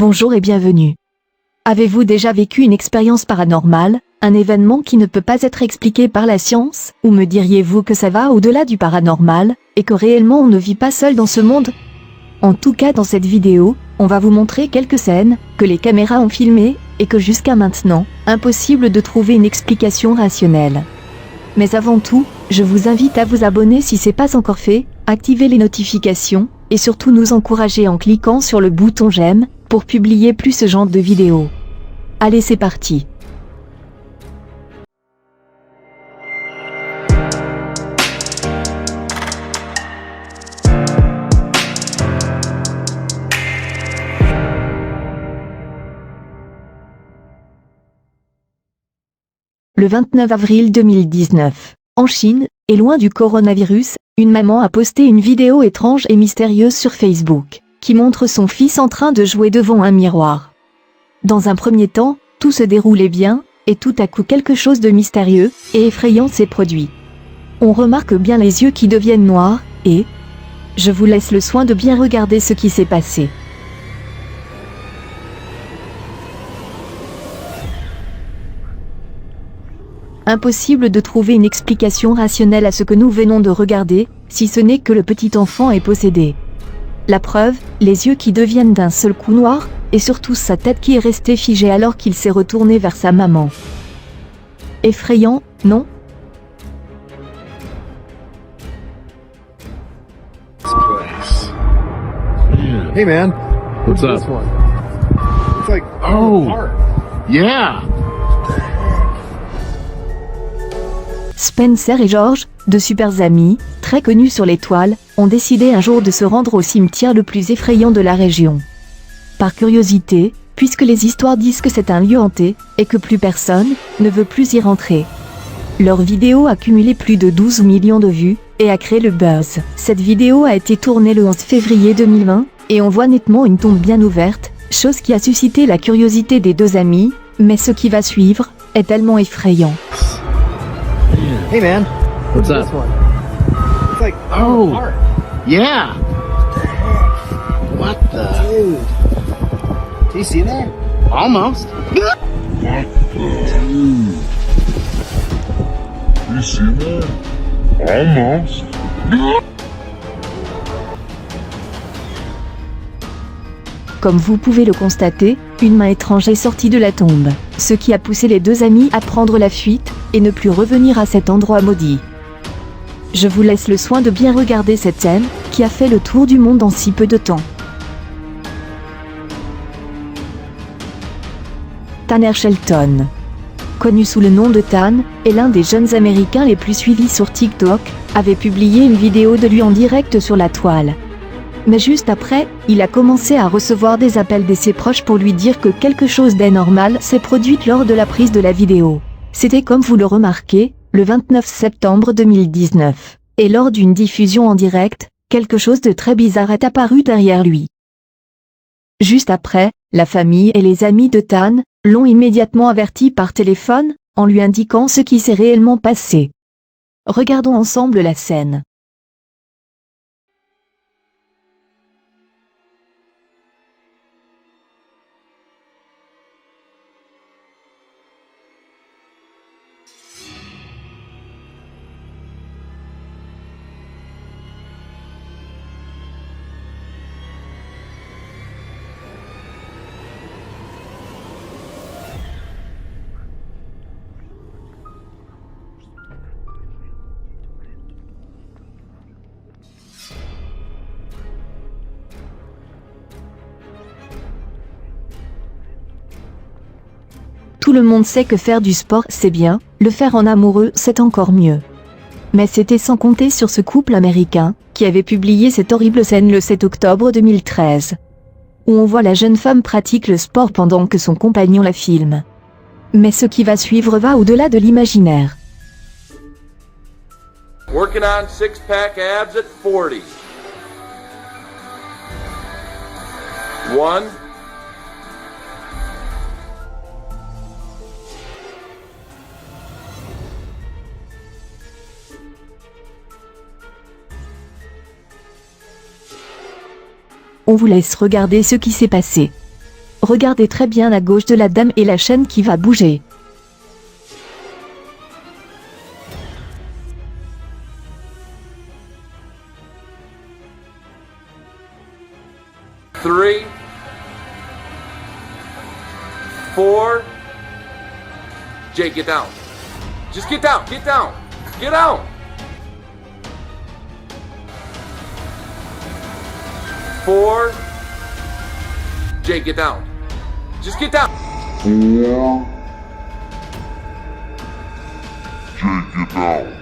Bonjour et bienvenue. Avez-vous déjà vécu une expérience paranormale, un événement qui ne peut pas être expliqué par la science, ou me diriez-vous que ça va au-delà du paranormal, et que réellement on ne vit pas seul dans ce monde? En tout cas dans cette vidéo, on va vous montrer quelques scènes, que les caméras ont filmées, et que jusqu'à maintenant, impossible de trouver une explication rationnelle. Mais avant tout, je vous invite à vous abonner si c'est pas encore fait, activer les notifications, et surtout nous encourager en cliquant sur le bouton j'aime, pour publier plus ce genre de vidéos. Allez, c'est parti. Le 29 avril 2019, en Chine, et loin du coronavirus, une maman a posté une vidéo étrange et mystérieuse sur Facebook, qui montre son fils en train de jouer devant un miroir. Dans un premier temps, tout se déroulait bien, et tout à coup quelque chose de mystérieux et effrayant s'est produit. On remarque bien les yeux qui deviennent noirs, et... je vous laisse le soin de bien regarder ce qui s'est passé. Impossible de trouver une explication rationnelle à ce que nous venons de regarder, si ce n'est que le petit enfant est possédé. La preuve, les yeux qui deviennent d'un seul coup noirs, et surtout sa tête qui est restée figée alors qu'il s'est retourné vers sa maman. Effrayant, non? Hey man, What's this up? one. It's like Oh. art. Yeah. Spencer et George, deux super amis, très connus sur les toiles, ont décidé un jour de se rendre au cimetière le plus effrayant de la région. Par curiosité, puisque les histoires disent que c'est un lieu hanté, et que plus personne ne veut plus y rentrer. Leur vidéo a cumulé plus de 12 millions de vues, et a créé le buzz. Cette vidéo a été tournée le 11 février 2020, et on voit nettement une tombe bien ouverte, chose qui a suscité la curiosité des deux amis, mais ce qui va suivre est tellement effrayant. Hey man, What's this up? one. It's like Oh. art. Yeah. What the? Dude. Do you see that? Almost. You see that? Almost. Comme vous pouvez le constater, une main étrange est sortie de la tombe, ce qui a poussé les deux amis à prendre la fuite, et ne plus revenir à cet endroit maudit. Je vous laisse le soin de bien regarder cette scène, qui a fait le tour du monde en si peu de temps. Tanner Shelton, connu sous le nom de Tan, est l'un des jeunes américains les plus suivis sur TikTok, avait publié une vidéo de lui en direct sur la toile. Mais juste après, il a commencé à recevoir des appels de ses proches pour lui dire que quelque chose d'anormal s'est produit lors de la prise de la vidéo. C'était comme vous le remarquez, le 29 septembre 2019. Et lors d'une diffusion en direct, quelque chose de très bizarre est apparu derrière lui. Juste après, la famille et les amis de Tan l'ont immédiatement averti par téléphone, en lui indiquant ce qui s'est réellement passé. Regardons ensemble la scène. Tout le monde sait que faire du sport c'est bien, le faire en amoureux c'est encore mieux. Mais c'était sans compter sur ce couple américain, qui avait publié cette horrible scène le 7 octobre 2013. Où on voit la jeune femme pratique le sport pendant que son compagnon la filme. Mais ce qui va suivre va au-delà de l'imaginaire. Working on six-pack abs at 40. 1. On vous laisse regarder ce qui s'est passé. Regardez très bien à gauche de la dame et la chaîne qui va bouger. Three, 4. Jake, get down. Just get down. Get down. Get down. 4. Jake, get down. Just get down. 4. Jake, get down.